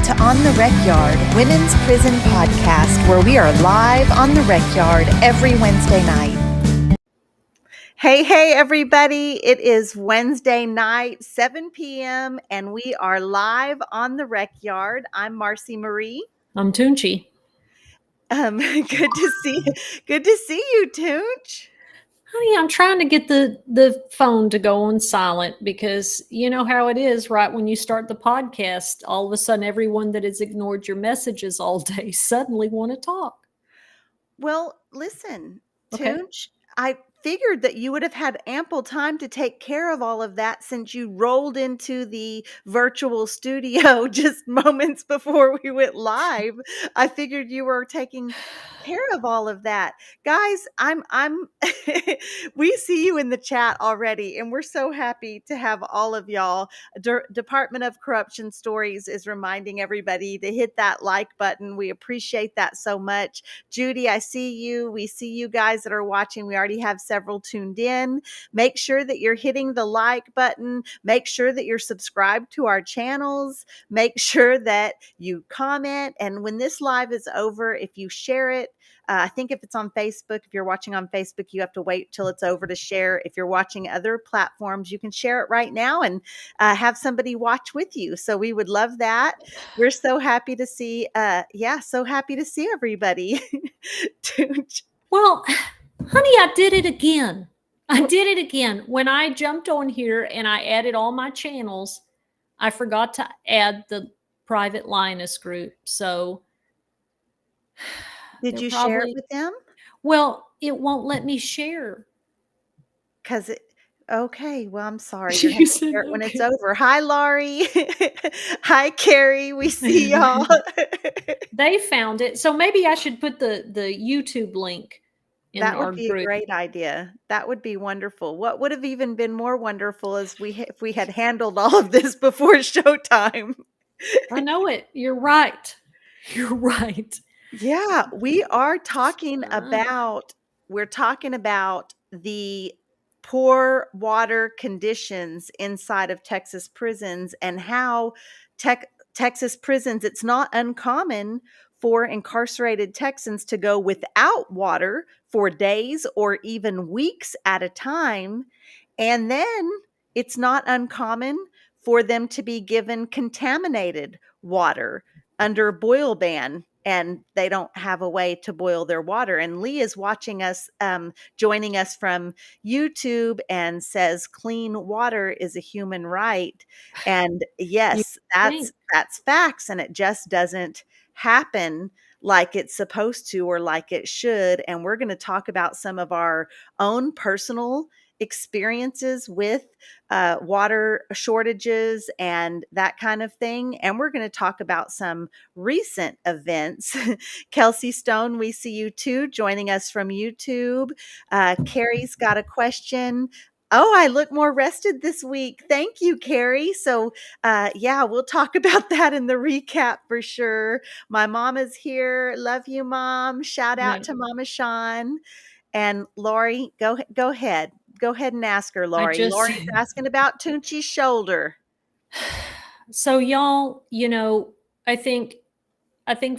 to On the Rec Yard, Women's Prison Podcast, where we are live on the Rec Yard every Wednesday night. Hey, everybody. It is Wednesday night, 7 p.m., and we are live on the Rec Yard. I'm Marci Marie. I'm Toonche. Good to see you, Toonche. Honey, I'm trying to get the phone to go on silent because you know how it is, right? When you start the podcast, all of a sudden everyone that has ignored your messages all day suddenly want to talk. Well, listen, Okay. Toonche, I figured that you would have had ample time to take care of all of that since you rolled into the virtual studio just moments before we went live. I figured you were taking care of all of that. Guys, I'm we see you in the chat already, and we're so happy to have all of y'all. Department of Corruption Stories is reminding everybody to hit that like button. We appreciate that so much. Judy, I see you. We see you guys that are watching. We already have several tuned in. Make sure that you're hitting the like button. Make sure that you're subscribed to our channels. Make sure that you comment. And when this live is over, if you share it, I think if it's on Facebook, if you're watching on Facebook, you have to wait till it's over to share. If you're watching other platforms, you can share it right now and have somebody watch with you. So we would love that. We're so happy to see, so happy to see everybody. Well, honey, I did it again. When I jumped on here and I added all my channels, I forgot to add the private Linus group. So did you share it with them? Well, it won't let me share. Okay, well, I'm sorry. You're going to share it when it's over. Hi, Laurie. Hi, Carrie. We see y'all. They found it. So maybe I should put the YouTube link in our group. That would be a great idea. That would be wonderful. What would have even been more wonderful is if we had handled all of this before showtime. I know it. You're right. Yeah, we are talking about the poor water conditions inside of Texas prisons and how Texas prisons, it's not uncommon for incarcerated Texans to go without water for days or even weeks at a time. And then it's not uncommon for them to be given contaminated water under boil ban, and they don't have a way to boil their water. And Lee is watching us, joining us from YouTube, and says clean water is a human right. And yes, that's facts. And it just doesn't happen like it's supposed to or like it should. And we're going to talk about some of our own personal experiences with water shortages and that kind of thing. And we're going to talk about some recent events. Kelsey Stone, we see you too, joining us from YouTube. Carrie's got a question. Oh, I look more rested this week. Thank you, Carrie. So, we'll talk about that in the recap for sure. My mom is here. Love you, Mom. Shout out to Mama Sean. And Lori, go ahead. Go ahead and ask her, Lori. Lori's asking about Toonche's shoulder. So y'all, I think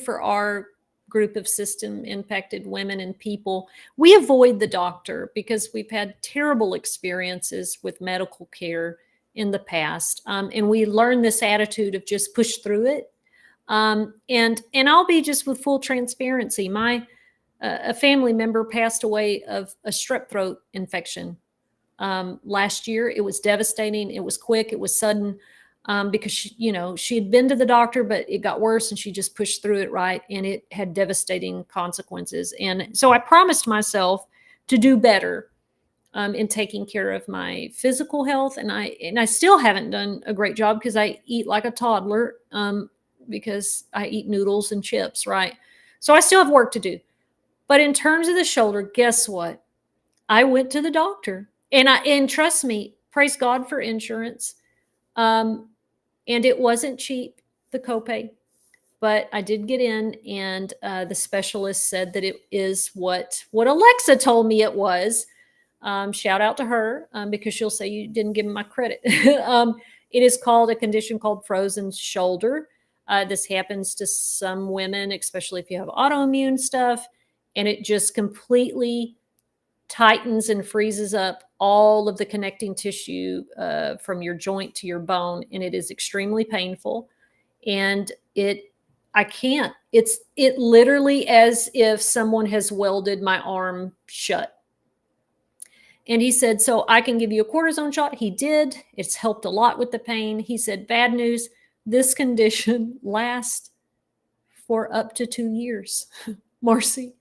for our group of system impacted women and people, we avoid the doctor because we've had terrible experiences with medical care in the past. And we learn this attitude of just push through it. And I'll be just with full transparency. A family member passed away of a strep throat infection last year. It was devastating. It was quick. It was sudden because she had been to the doctor, but it got worse and she just pushed through it, right? And it had devastating consequences. And so I promised myself to do better in taking care of my physical health. And I still haven't done a great job because I eat like a toddler because I eat noodles and chips, right? So I still have work to do. But in terms of the shoulder, guess what? I went to the doctor, and trust me, praise God for insurance. And it wasn't cheap, the copay, but I did get in, and the specialist said that it is what Alexa told me it was. Shout out to her because she'll say you didn't give me my credit. It is called a condition called frozen shoulder. This happens to some women, especially if you have autoimmune stuff, and it just completely tightens and freezes up all of the connecting tissue from your joint to your bone, and it is extremely painful. And I can't. It literally as if someone has welded my arm shut. And he said, so I can give you a cortisone shot. He did. It's helped a lot with the pain. He said, bad news, this condition lasts for up to 2 years. Marci,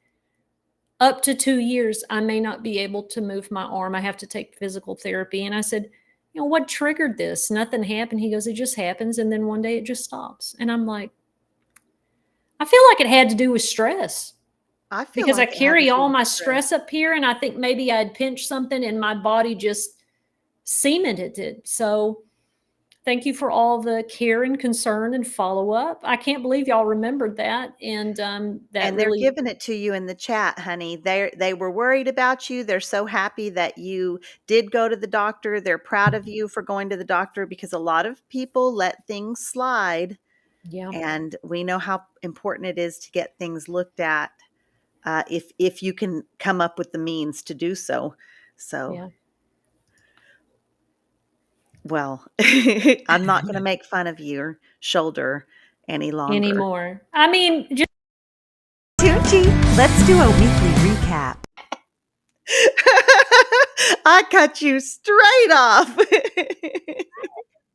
up to 2 years, I may not be able to move my arm. I have to take physical therapy. And I said, what triggered this? Nothing happened. He goes, it just happens. And then one day it just stops. And I'm like, I feel like it had to do with stress I feel because I like it had to carry do all with my stress. stress up here. And I think maybe I'd pinched something and my body just cemented it. So thank you for all the care and concern and follow up. I can't believe y'all remembered that. And that And they're really, giving it to you in the chat, honey. They were worried about you. They're so happy that you did go to the doctor. They're proud of you for going to the doctor because a lot of people let things slide, yeah, and we know how important it is to get things looked at, if you can come up with the means to do so. So, yeah. well, I'm not going to make fun of your shoulder any longer. Anymore. I mean, just Toonche, let's do a weekly recap. I cut you straight off.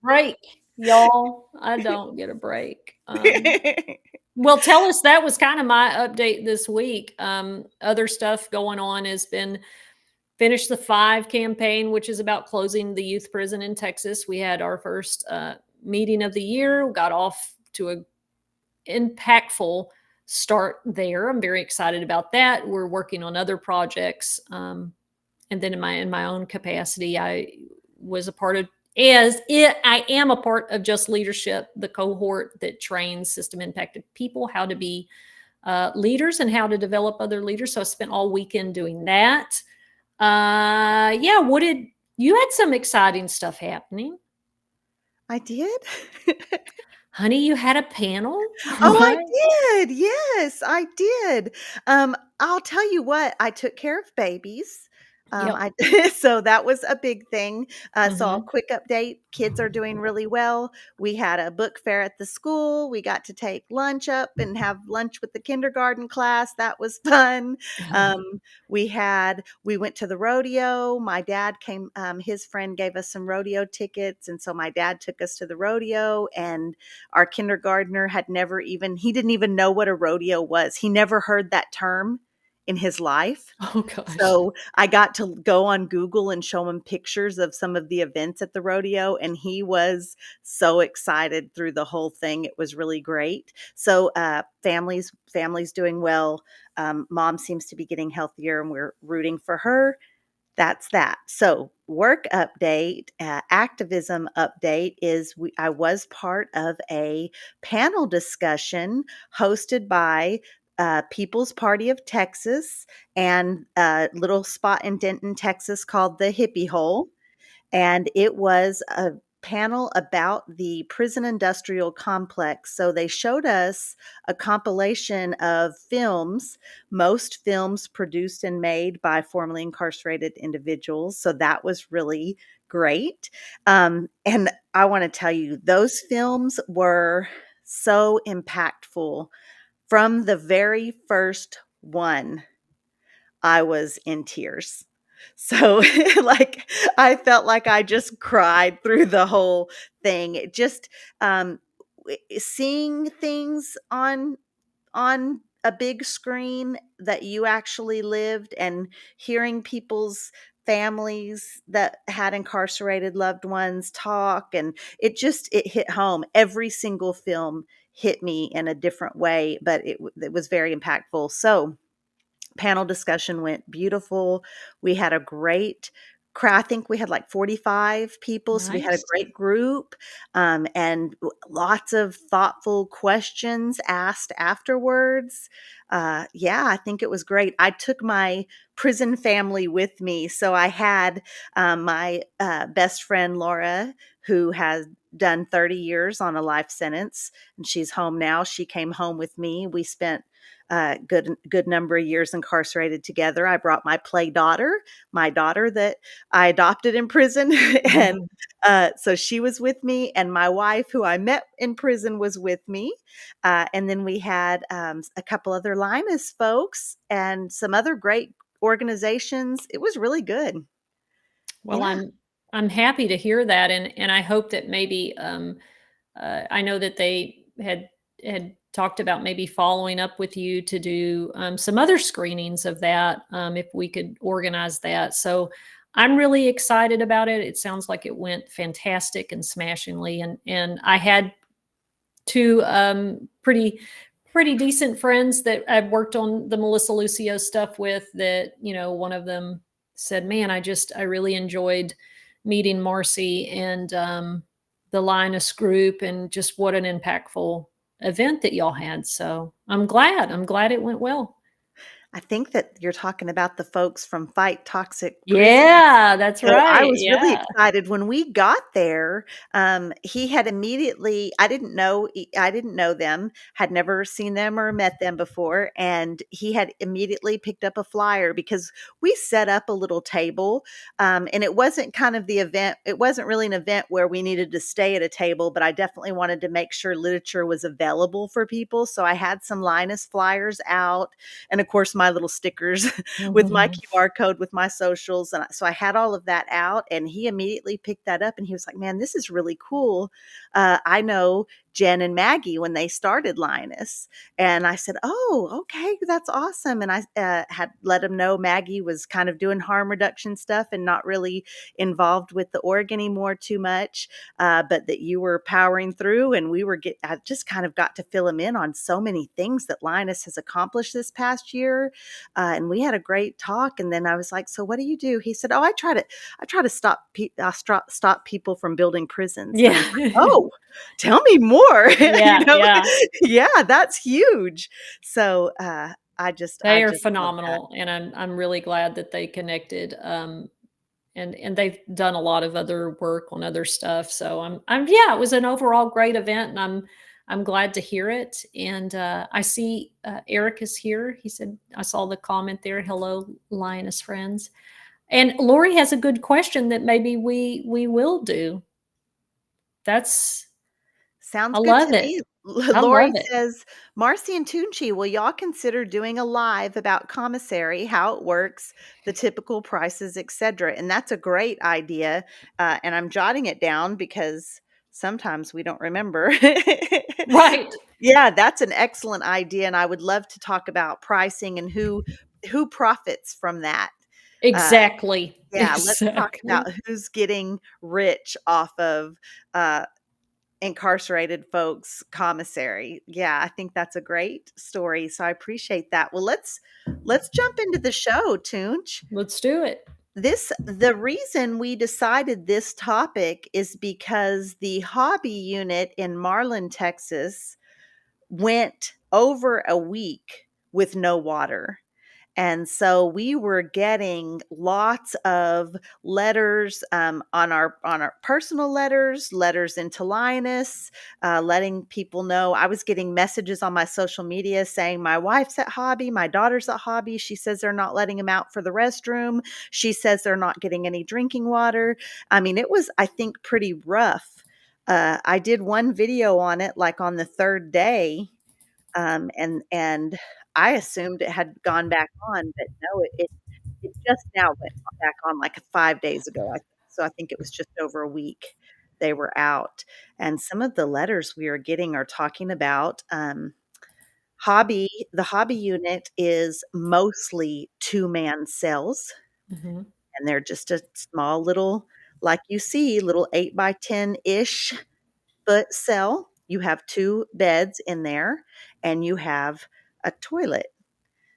break, y'all. I don't get a break. Well, tell us, that was kind of my update this week. Other stuff going on has been finish the 5 campaign, which is about closing the youth prison in Texas. We had our first meeting of the year. We got off to a impactful start there. I'm very excited about that. We're working on other projects. And then in my own capacity, I was a part of I am a part of Just Leadership, the cohort that trains system impacted people how to be leaders and how to develop other leaders. So I spent all weekend doing that. Yeah, what did you had some exciting stuff happening? I did? Honey, you had a panel, Oh, I right? did. Yes, I did. I'll tell you what, I took care of babies. Yep. I so that was a big thing. So a Hmm. quick update, kids are doing really well. We had a book fair at the school. We got to take lunch up and have lunch with the kindergarten class. That was fun. We went to the rodeo. My dad came, his friend gave us some rodeo tickets, and so my dad took us to the rodeo, and our kindergartner he didn't even know what a rodeo was. He never heard that term in his life. Oh gosh. So I got to go on Google and show him pictures of some of the events at the rodeo, and he was so excited through the whole thing. It was really great. So families doing well. Mom seems to be getting healthier, and we're rooting for her. That's that. So, work update, activism update is I was part of a panel discussion hosted by People's Party of Texas and a little spot in Denton, Texas called the Hippie Hole. And it was a panel about the prison industrial complex. So they showed us a compilation of films, most films produced and made by formerly incarcerated individuals. So that was really great. And I want to tell you, those films were so impactful. From the very first one, I was in tears. So, like, I felt like I just cried through the whole thing. It just, seeing things on a big screen that you actually lived, and hearing people's families that had incarcerated loved ones talk, and it hit home. Every single film hit me in a different way, but it was very impactful. So, panel discussion went beautiful. We had a great crowd. I think we had like 45 people. So we had a Nice. great group, and lots of thoughtful questions asked afterwards. Yeah, I think it was great. I took my prison family with me. So I had my best friend, Laura, who has done 30 years on a life sentence, and she's home now. She came home with me. We spent a good number of years incarcerated together. I brought my my daughter that I adopted in prison, and so she was with me, and my wife, who I met in prison, was with me. And then we had a couple other Linus folks and some other great organizations. It was really good. Well, Yeah. I'm happy to hear that, and I hope that maybe I know that they had talked about maybe following up with you to do some other screenings of that, if we could organize that. So I'm really excited about it. It sounds like it went fantastic and smashingly, and I had two pretty decent friends that I've worked on the Melissa Lucio stuff with. That, one of them said, "Man, I really enjoyed meeting Marci and the Linus group, and just what an impactful event that y'all had." So I'm glad. I'm glad it went well. I think that you're talking about the folks from Fight Toxic Prison. Yeah, that's So I right. was really Yeah. excited when we got there. He had immediately, I didn't know them, had never seen them or met them before. And he had immediately picked up a flyer because we set up a little table. And it wasn't kind of the event. It wasn't really an event where we needed to stay at a table, but I definitely wanted to make sure literature was available for people. So I had some Linus flyers out, and of course my little stickers with my Mhm. QR code with my socials. And so I had all of that out, and he immediately picked that up and he was like, "Man, this is really cool. I know Jen and Maggie when they started Linus." And I said, "Oh, okay, that's awesome." And I had let him know Maggie was kind of doing harm reduction stuff and not really involved with the org anymore too much, but that you were powering through, and I just kind of got to fill him in on so many things that Linus has accomplished this past year. And we had a great talk. And then I was like, "So what do you do?" He said, "Oh, I try to stop people from building prisons." And I was like, Yeah. "Oh, tell me more." Yeah, yeah. Yeah, that's huge. So I They are just love that. phenomenal, and I'm really glad that they connected. And they've done a lot of other work on other stuff. So yeah, it was an overall great event, and I'm glad to hear it. And I see Eric is here. He said, I saw the comment there. Hello, Lioness friends. And Lori has a good question that maybe we will do. That's Sounds I good to love it. me. I love Lori it. says, "Marci and Toonche, will y'all consider doing a live about commissary, how it works, the typical prices, etc.?" And that's a great idea. And I'm jotting it down because sometimes we don't remember. Right. Yeah, that's an excellent idea. And I would love to talk about pricing and who profits from that. Uh, Exactly. yeah, let's talk Exactly. about who's getting rich off of uh, incarcerated folks commissary. Yeah, I think that's a great story. So I appreciate that. Well, let's jump into the show, Toonch. Let's do it. The reason we decided this topic is because the hobby unit in Marlin, Texas went over a week with no water. And so we were getting lots of letters on our personal letters into Linus, letting people know. I was getting messages on my social media saying my wife's at hobby, my daughter's at hobby. She says they're not letting him out for the restroom. She says they're not getting any drinking water. I mean, it was, I think, pretty rough. I did one video on it, like on the third day, and I assumed it had gone back on, but no, it just now went back on like 5 days ago, I think. So I think it was just over a week they were out. And some of the letters we are getting are talking about, the hobby unit is mostly two-man cells, Mhm. and they're just a small little, like you see, little 8 by 10-ish foot cell. You have 2 beds in there, and you have a toilet.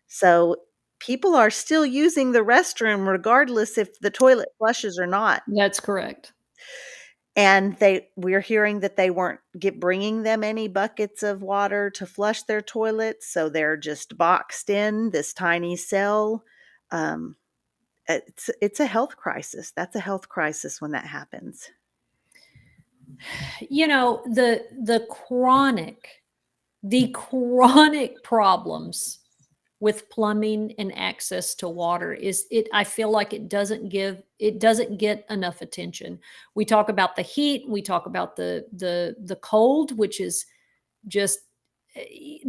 So people are still using the restroom regardless if the toilet flushes or not. That's correct. And we're hearing that they weren't bringing them any buckets of water to flush their toilets, so they're just boxed in this tiny cell. Um, it's a health crisis. That's a health crisis when that happens. The chronic problems with plumbing and access to water is it I feel like it doesn't get enough attention. We talk about the heat, we talk about the cold, which is just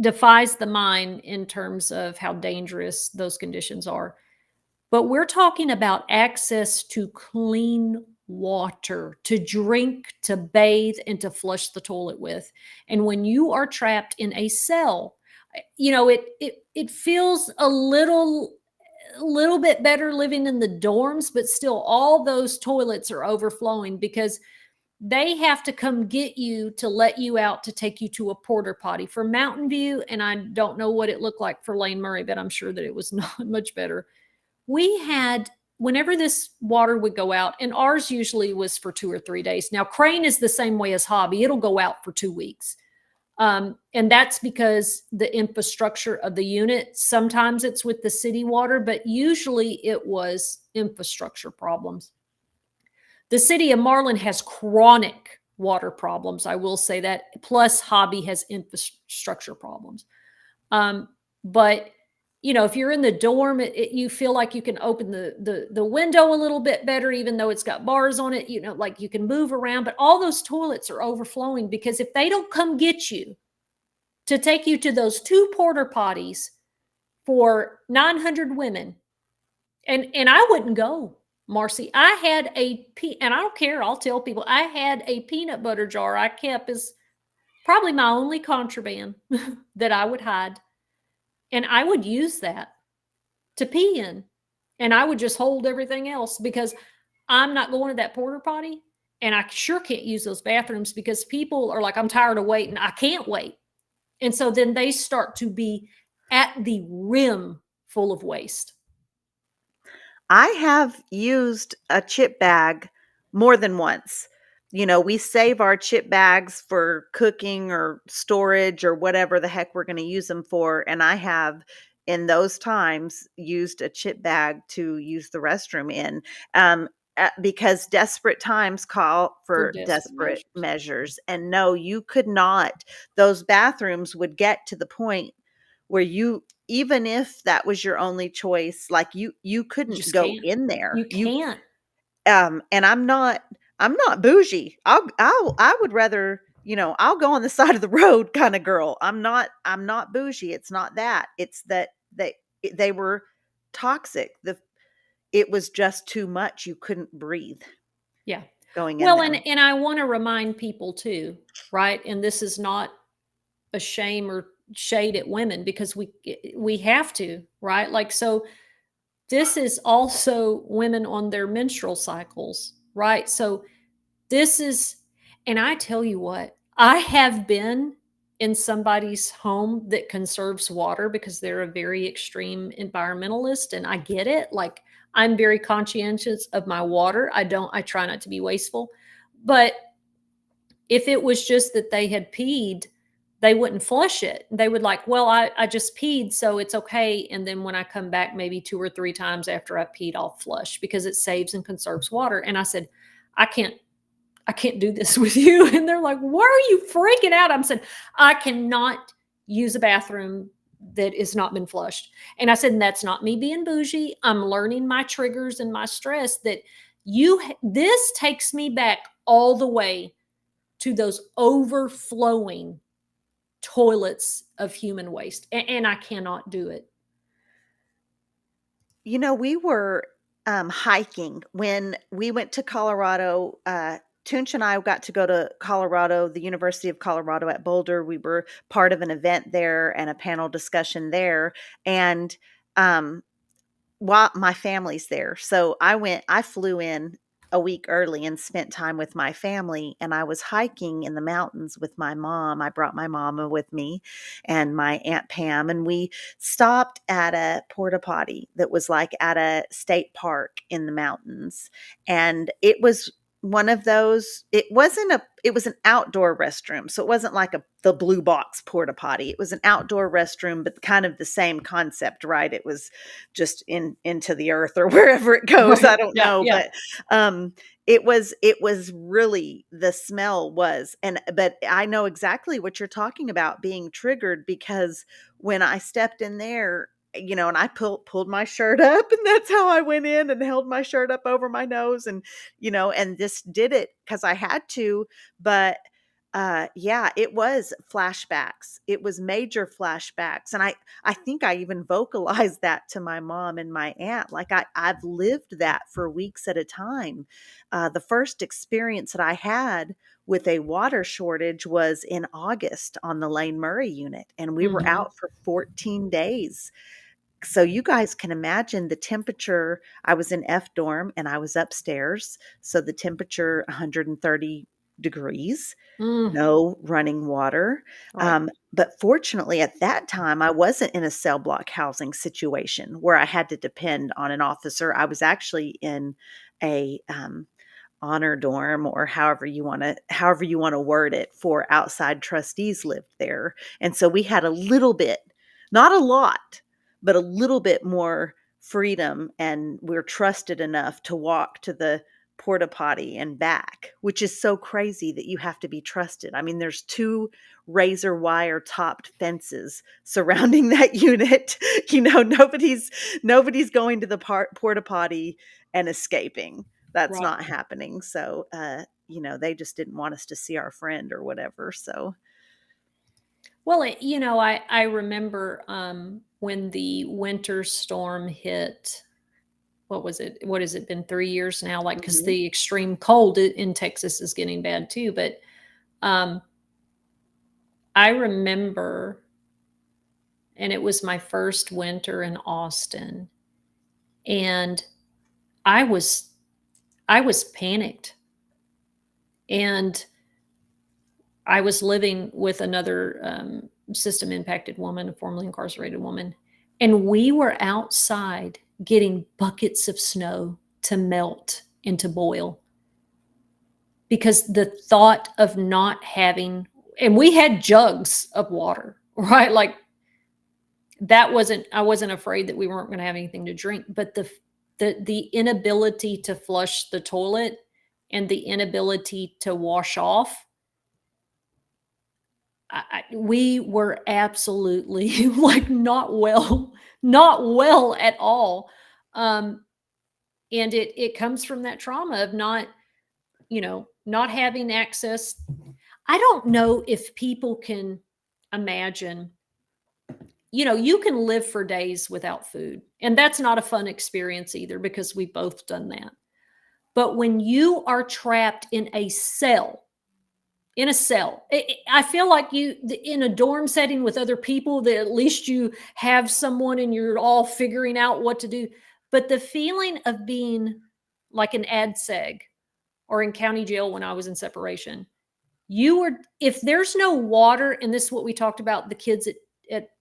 defies the mind in terms of how dangerous those conditions are. But we're talking about access to clean water to drink, to bathe, and to flush the toilet with. And when you are trapped in a cell, it feels a little bit better living in the dorms, but still all those toilets are overflowing because they have to come get you to let you out to take you to a porta potty for Mountain View. And I don't know what it looked like for Lane Murray, but I'm sure that it was not much better. We had, whenever this water would go out, and ours usually was for 2 or 3 days. Now, Crane is the same way as Hobby. It'll go out for 2 weeks. And that's because the infrastructure of the unit, sometimes it's with the city water, but usually it was infrastructure problems. The city of Marlin has chronic water problems. I will say that. Plus, Hobby has infrastructure problems. But if you're in the dorm, you feel like you can open the window a little bit better, even though it's got bars on it. Like you can move around. But all those toilets are overflowing because if they don't come get you to take you to those 2 porta potties for 900 women, and I wouldn't go. Marcy, I had and I don't care, I'll tell people, I had a peanut butter jar I kept as probably my only contraband that I would hide. And I would use that to pee in. And I would just hold everything else because I'm not going to that porta potty. And I sure can't use those bathrooms because people are like, I'm tired of waiting. I can't wait. And so then they start to be at the rim full of waste. I have used a chip bag more than once. We save our chip bags for cooking or storage or whatever the heck we're going to use them for. And I have, in those times, used a chip bag to use the restroom in. Because desperate times call for desperate measures. And no, you could not. Those bathrooms would get to the point where even if that was your only choice, like you couldn't go in there. You can't. And I'm not bougie. I would rather, I'll go on the side of the road kind of girl. I'm not bougie. It's not that. It's that they were toxic. It was just too much. You couldn't breathe. Yeah. Going in well, there. and I want to remind people too, right? And this is not a shame or shade at women because we have to, right? Like, so this is also women on their menstrual cycles, right? So this is, and I tell you what, I have been in somebody's home that conserves water because they're a very extreme environmentalist, and I get it. Like, I'm very conscientious of my water. I try not to be wasteful. But if it was just that they had peed, they wouldn't flush it. They would like, well, I just peed, so it's okay. And then when I come back maybe 2 or 3 times after I peed, I'll flush because it saves and conserves water. And I said, I can't do this with you. And they're like, why are you freaking out? I'm saying, I cannot use a bathroom that has not been flushed. And I said, and that's not me being bougie. I'm learning my triggers and my stress that this takes me back all the way to those overflowing toilets of human waste. And I cannot do it. We were hiking when we went to Colorado. Toonche and I got to go to Colorado, the University of Colorado at Boulder. We were part of an event there and a panel discussion there. And while my family's there. So I flew in a week early and spent time with my family, and I was hiking in the mountains with my mom. I brought my mama with me and my Aunt Pam, and we stopped at a porta potty that was like at a state park in the mountains. And it was one of those. It was an outdoor restroom. So it wasn't like the blue box porta potty. It was an outdoor restroom, but kind of the same concept, right? It was just into the earth or wherever it goes. Right. I don't Yeah. know, Yeah. but it was really, the smell was, but I know exactly what you're talking about, being triggered, because when I stepped in there, and I pulled my shirt up, and that's how I went in and held my shirt up over my nose, and just did it because I had to. But yeah, it was flashbacks. It was major flashbacks. And I think I even vocalized that to my mom and my aunt. Like I've lived that for weeks at a time. The first experience that I had with a water shortage was in August on the Lane Murray unit, and we were Mhm. out for 14 days. So you guys can imagine the temperature. I was in F dorm and I was upstairs. So the temperature 130 degrees, Mm, no running water. right. But fortunately, at that time, I wasn't in a cell block housing situation where I had to depend on an officer. I was actually in a honor dorm, or however you want to word it, for outside trustees lived there. And so we had a little bit, not a lot, but a little bit more freedom, and we're trusted enough to walk to the porta potty and back, which is so crazy that you have to be trusted. I mean, there's two razor wire topped fences surrounding that unit. Nobody's going to the porta potty and escaping. That's Right. not happening. So, they just didn't want us to see our friend or whatever. So, Well, I remember when the winter storm hit. What was it? What has it been, 3 years now? Like, because mhm. the extreme cold in Texas is getting bad too. But um, I remember, and it was my first winter in Austin, and I was I was panicked, and I was living with another system impacted woman, a formerly incarcerated woman, and we were outside getting buckets of snow to melt and to boil because the thought of not having, and we had jugs of water, right? Like, that wasn't, I wasn't afraid that we weren't going to have anything to drink, but the inability to flush the toilet and the inability to wash off, we were absolutely like not well, not well at all. Um, and it comes from that trauma of not, not having access. I don't know if people can imagine, you can live for days without food. And that's not a fun experience either, because we've both done that. But when you are trapped in a cell, I feel like you, in a dorm setting with other people, that at least you have someone and you're all figuring out what to do. But the feeling of being like an ad seg or in county jail when I was in separation, if there's no water, and this is what we talked about, the kids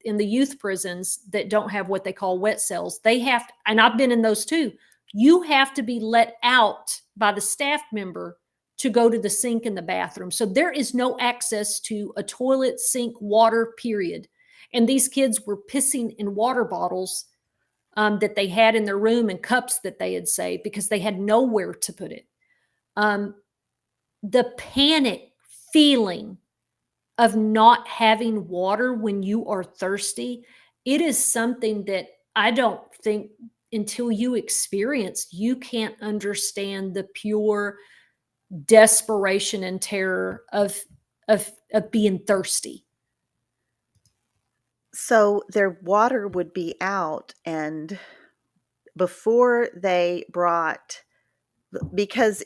in the youth prisons that don't have what they call wet cells, they have, and I've been in those too, you have to be let out by the staff member to go to the sink in the bathroom. So there is no access to a toilet, sink, water, period. And these kids were pissing in water bottles that they had in their room, and cups that they had saved, because they had nowhere to put it. The panic feeling of not having water when you are thirsty, it is something that I don't think, until you experience, you can't understand the pure desperation and terror of being thirsty. So their water would be out, and before they brought, because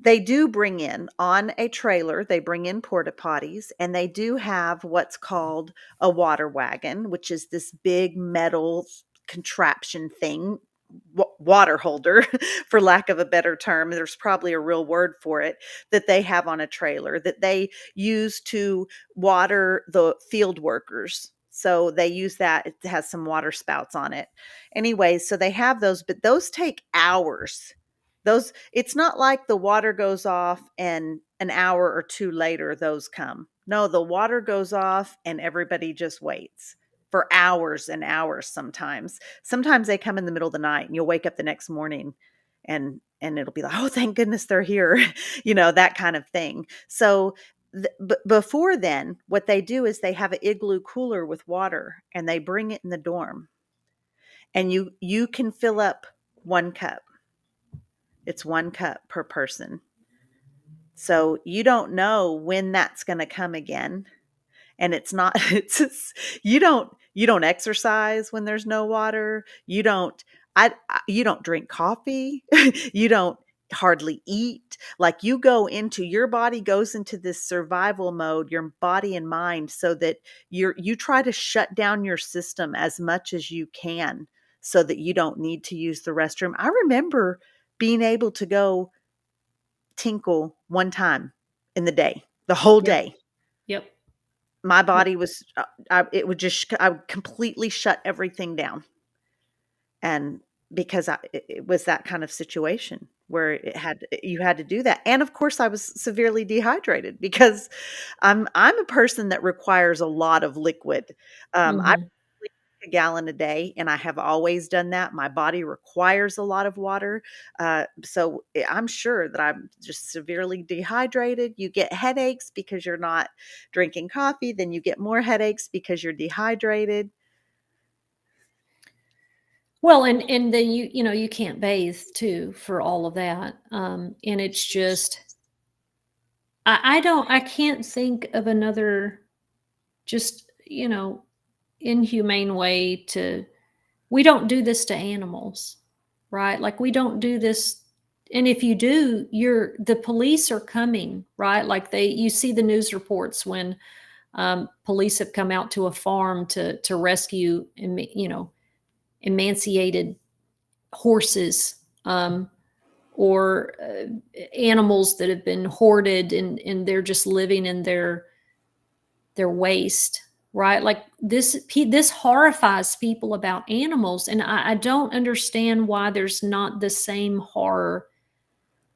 they do bring in on a trailer, they bring in porta potties, and they do have what's called a water wagon, which is this big metal contraption thing, water holder, for lack of a better term. There's probably a real word for it, that they have on a trailer that they use to water the field workers. So they use that. It has some water spouts on it. Anyways, so they have those, but those take hours It's not like the water goes off and an hour or two later those come. No, the water goes off and everybody just waits for hours and hours sometimes. Sometimes they come in the middle of the night and you'll wake up the next morning and it'll be like, "Oh, thank goodness they're here." That kind of thing. So before then, what they do is they have an igloo cooler with water and they bring it in the dorm. And you can fill up 1 cup. It's 1 cup per person. So you don't know when that's going to come again. And it's not, it's just, you don't exercise when there's no water. You don't drink coffee. You don't hardly eat. Like your body goes into this survival mode, your body and mind, so that you try to shut down your system as much as you can so that you don't need to use the restroom. I remember being able to go tinkle one time in the day, the whole Yep. day. Yep. My body was, I would completely shut everything down. And because it was that kind of situation where you had to do that. And of course I was severely dehydrated because I'm a person that requires a lot of liquid. I Mm-hmm. drink a gallon a day and I have always done that. My body requires a lot of water. So I'm sure that I'm just severely dehydrated. You get headaches because you're not drinking coffee, then you get more headaches because you're dehydrated. Well, and then you can't bathe too for all of that. And it's just I can't think of another just, inhumane way to we don't do this to animals, right? Like we don't do this. And if you do, the police are coming, right? Like you see the news reports when police have come out to a farm to rescue, emaciated horses, or animals that have been hoarded and they're just living in their waste, right? Like this horrifies people about animals, and I don't understand why there's not the same horror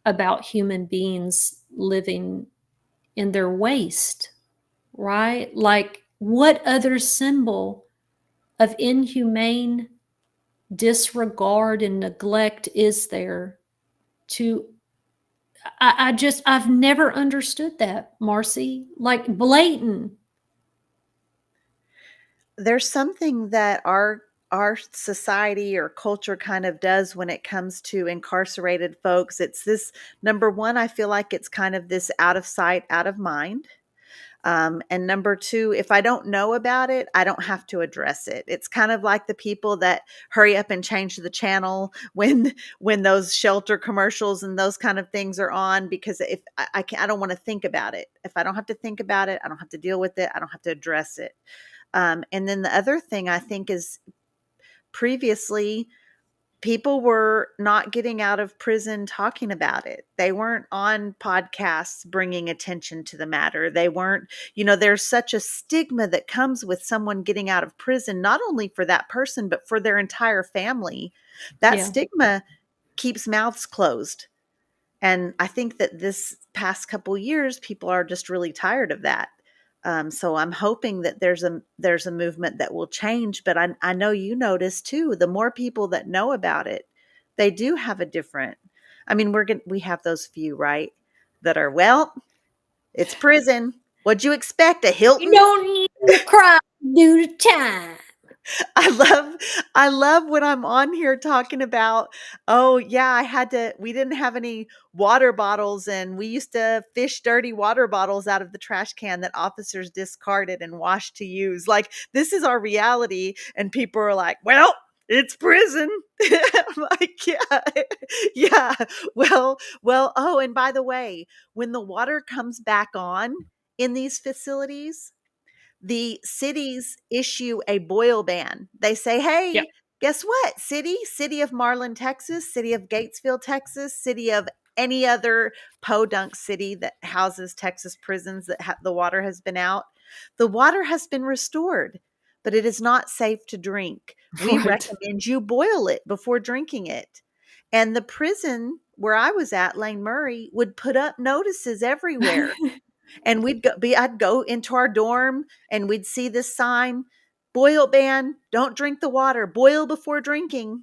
about human beings living in their waste, right? Like what other symbol of inhumane disregard and neglect is there to I've never understood that, Marci. Like blatant. There's something that our society or culture kind of does when it comes to incarcerated folks. It's this, number one, I feel like it's kind of this out of sight, out of mind. And number two, if I don't know about it, I don't have to address it. It's kind of like the people that hurry up and change the channel when those shelter commercials and those kind of things are on, because if I don't want to think about it. If I don't have to think about it, I don't have to deal with it. I don't have to address it. And then the other thing I think is previously people were not getting out of prison talking about it. They weren't on podcasts bringing attention to the matter. They weren't, there's such a stigma that comes with someone getting out of prison, not only for that person, but for their entire family. That Yeah. stigma keeps mouths closed. And I think that this past couple years, people are just really tired of that. So I'm hoping that there's a movement that will change. But I know you notice too, the more people that know about it, they do have a different. I mean, we have those few, right, that are, well, it's prison. What'd you expect? A You Hilton? don't need to cry due to time. I love I love when I'm on here talking about, oh yeah, we didn't have any water bottles and we used to fish dirty water bottles out of the trash can that officers discarded and washed to use. Like this is our reality and people are like, "Well, it's prison." I'm like, "Yeah. Yeah. Oh, and by the way, when the water comes back on in these facilities, the cities issue a boil ban. They say, Yeah. hey, guess what? City of Marlin, Texas, city of Gatesville, Texas, city of any other podunk city that houses Texas prisons that the water has been out. The water has been restored, but it is not safe to drink. We Right. recommend you boil it before drinking it. And the prison where I was at, Lane Murray, would put up notices everywhere. And I'd go into our dorm and we'd see this sign, boil ban, don't drink the water, boil before drinking.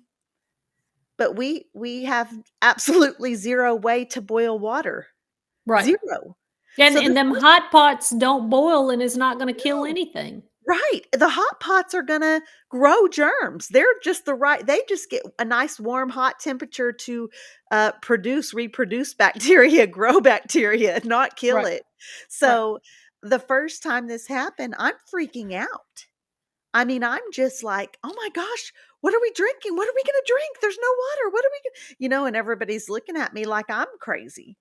But we have absolutely zero way to boil water. Right. Zero. And So the and them first hot pots don't boil and it's not gonna kill no. anything. Right. The hot pots are gonna grow germs. They're just they just get a nice warm, hot temperature to reproduce bacteria, grow bacteria, not kill Right. it. Right. So the first time this happened, I'm freaking out. I mean, I'm just like, oh my gosh, what are we drinking? What are we gonna drink? There's no water. What are we and everybody's looking at me like I'm crazy.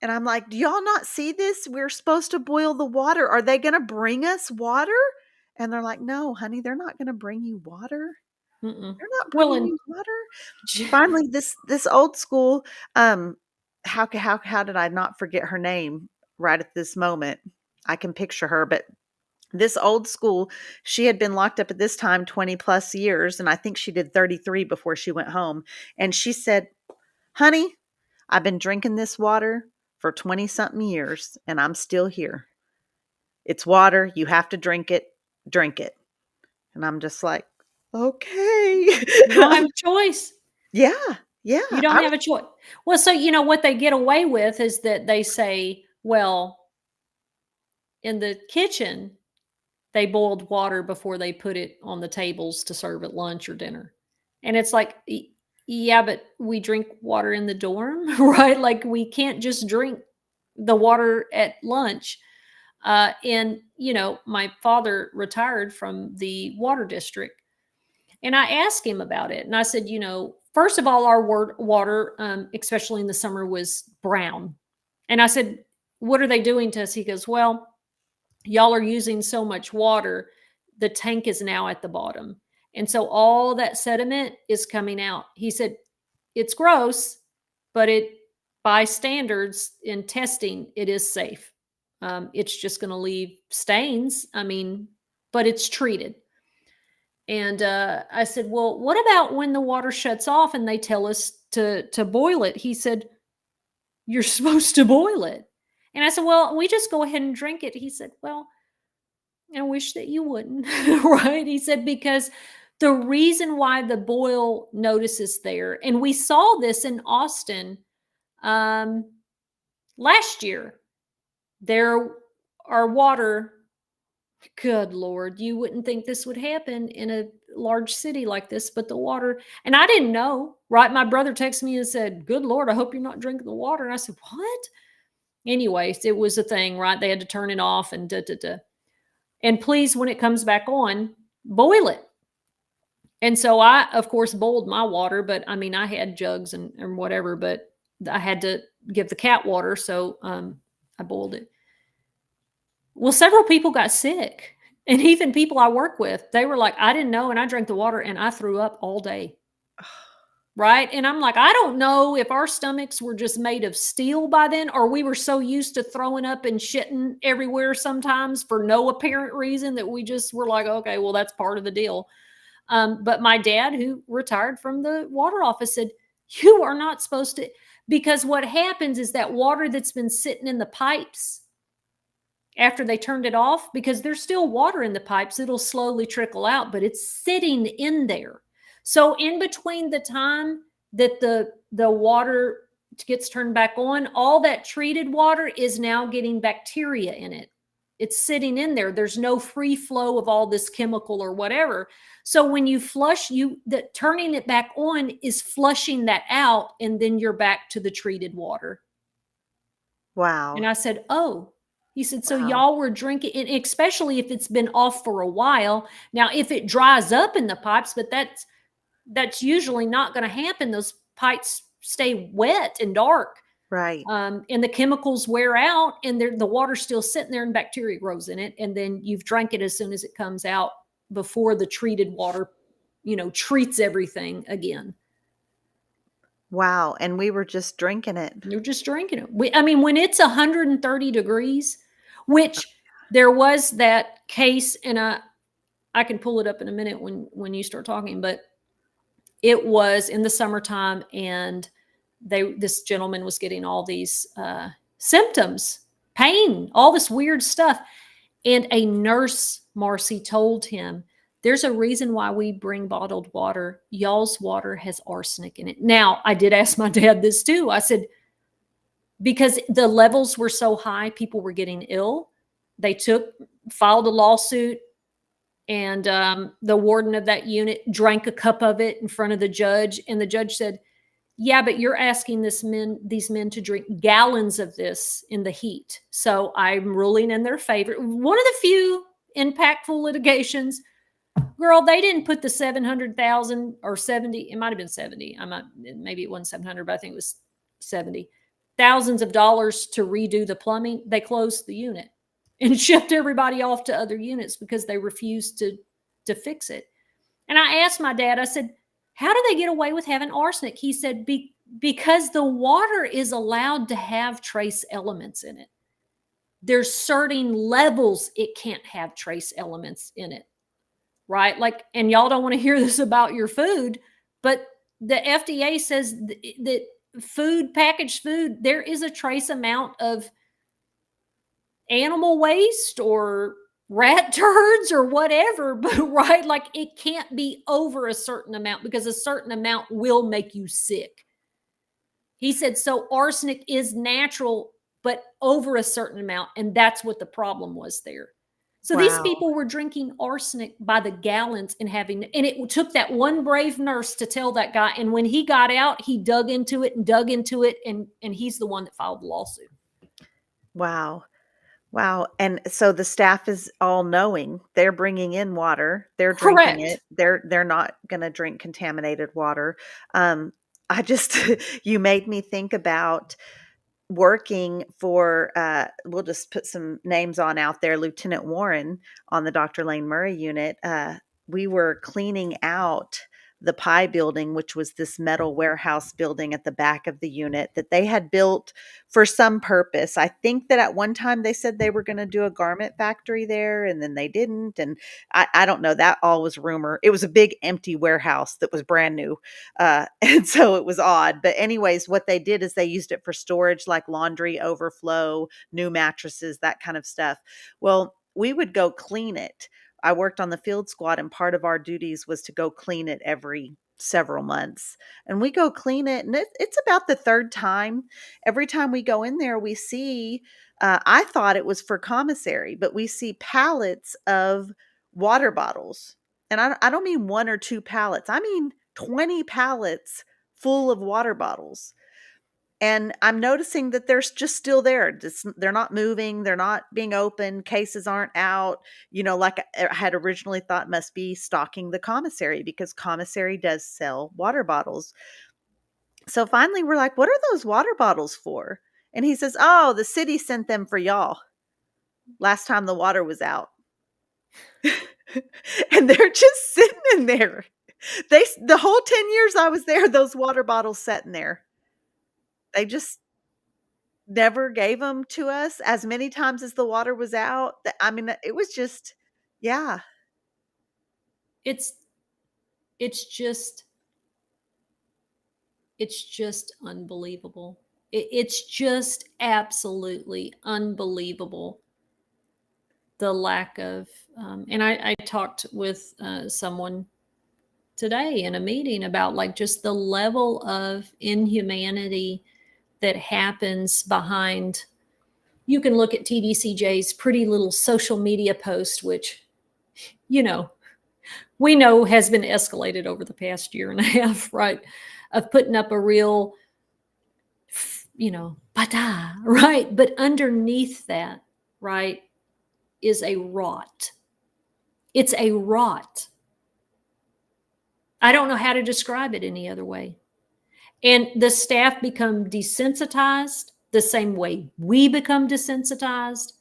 And I'm like, "Do y'all not see this? We're supposed to boil the water. Are they gonna bring us water?" And they're like, "No, honey, they're not gonna bring you water. Mm-mm. They're not Well, bringing and you water." Finally, this old school, how did I not forget her name right at this moment? I can picture her, but this old school, she had been locked up at this time 20 plus years, and I think she did 33 before she went home. And she said, "Honey, I've been drinking this water for 20 something years and I'm still here. It's water. You have to drink it. Drink it." And I'm just like, okay. you don't have a choice. Yeah. Yeah. You don't have a choice. Well, so what they get away with is that they say, well, in the kitchen, they boiled water before they put it on the tables to serve at lunch or dinner. And it's like, yeah, but we drink water in the dorm, right? Like we can't just drink the water at lunch. And, my father retired from the water district. And I asked him about it. And I said, first of all, our water, especially in the summer, was brown. And I said, what are they doing to us? He goes, well, y'all are using so much water. The tank is now at the bottom. And so all that sediment is coming out. He said, it's gross, but by standards in testing, it is safe. It's just going to leave stains. I mean, but it's treated. And I said, well, what about when the water shuts off and they tell us to boil it? He said, you're supposed to boil it. And I said, well, we just go ahead and drink it. He said, well, I wish that you wouldn't, right? He said, because the reason why the boil notice is there, and we saw this in Austin last year, there are water. Good Lord, you wouldn't think this would happen in a large city like this, but the water, and I didn't know, right? My brother texted me and said, good Lord, I hope you're not drinking the water. And I said, what? Anyways, it was a thing, right? They had to turn it off and da, da, da. And please, when it comes back on, boil it. And so I, of course, boiled my water, but I mean, I had jugs and whatever, but I had to give the cat water. So I boiled it. Well, several people got sick. And even people I work with, they were like, I didn't know. And I drank the water and I threw up all day. Right. And I'm like, I don't know if our stomachs were just made of steel by then, or we were so used to throwing up and shitting everywhere sometimes for no apparent reason that we just were like, okay, well, that's part of the deal. But my dad, who retired from the water office, said, you are not supposed to, because what happens is that water that's been sitting in the pipes after they turned it off, because there's still water in the pipes, it'll slowly trickle out, but it's sitting in there. So in between the time that the water gets turned back on, all that treated water is now getting bacteria in it. It's sitting in there. There's no free flow of all this chemical or whatever. So when you flush, turning it back on is flushing that out, and then you're back to the treated water. Wow. And I said, oh. He said, so Wow. y'all were drinking, and especially if it's been off for a while. Now, if it dries up in the pipes, but that's usually not going to happen. Those pipes stay wet and dark. Right. And the chemicals wear out, and the water's still sitting there and bacteria grows in it. And then you've drank it as soon as it comes out before the treated water, treats everything again. Wow. And we were just drinking it. You're just drinking it. When it's 130 degrees, which there was that case, and I can pull it up in a minute when you start talking, but it was in the summertime, and this gentleman was getting all these symptoms, pain, all this weird stuff. And a nurse, Marci, told him, there's a reason why we bring bottled water. Y'all's water has arsenic in it. Now, I did ask my dad this too. I said, because the levels were so high, people were getting ill. They filed a lawsuit, and the warden of that unit drank a cup of it in front of the judge. And the judge said, yeah, but you're asking these men to drink gallons of this in the heat. So I'm ruling in their favor. One of the few impactful litigations. Girl, they didn't put the 700,000 or 70. It might have been 70. Maybe it wasn't 700, but I think it was 70 thousands of dollars to redo the plumbing. They closed the unit and shipped everybody off to other units because they refused to fix it. And I asked my dad, I said, how do they get away with having arsenic? He said, because the water is allowed to have trace elements in it. There's certain levels it can't have trace elements in it, right? Like, and y'all don't want to hear this about your food, but the FDA says that packaged food, there is a trace amount of animal waste or rat turds or whatever, but right, like it can't be over a certain amount because a certain amount will make you sick. He said, so arsenic is natural, but over a certain amount. And that's what the problem was there. So these people were drinking arsenic by the gallons and it took that one brave nurse to tell that guy. And when he got out, he dug into it. And he's the one that filed the lawsuit. Wow. Wow. And so the staff is all knowing. They're bringing in water. They're drinking it. They're not going to drink contaminated water. You made me think about working for, we'll just put some names on out there, Lieutenant Warren on the Dr. Lane Murray unit. We were cleaning out the Pie building, which was this metal warehouse building at the back of the unit that they had built for some purpose. I think that at one time they said they were going to do a garment factory there, and then they didn't. And I don't know, that all was rumor. It was a big empty warehouse that was brand new. And so it was odd. But anyways, what they did is they used it for storage, like laundry overflow, new mattresses, that kind of stuff. Well, we would go clean it. I worked on the field squad, and part of our duties was to go clean it every several months. And we go clean it, and it's about the third time. Every time we go in there, we see, I thought it was for commissary, but we see pallets of water bottles. And I don't mean one or two pallets. I mean 20 pallets full of water bottles. And I'm noticing that they're just still there. They're not moving. They're not being opened. Cases aren't out. Like I had originally thought must be stocking the commissary because commissary does sell water bottles. So finally we're like, what are those water bottles for? And he says, oh, the city sent them for y'all last time the water was out. And they're just sitting in there. The whole 10 years I was there, those water bottles sat in there. They just never gave them to us as many times as the water was out. I mean, it was just, yeah. It's just unbelievable. It's just absolutely unbelievable. The lack of, and I talked with someone today in a meeting about like just the level of inhumanity that happens behind. You can look at TDCJ's pretty little social media post, which, we know has been escalated over the past year and a half, right? Of putting up a real, bada, right? But underneath that, right, is a rot. It's a rot. I don't know how to describe it any other way. And the staff become desensitized the same way we become desensitized.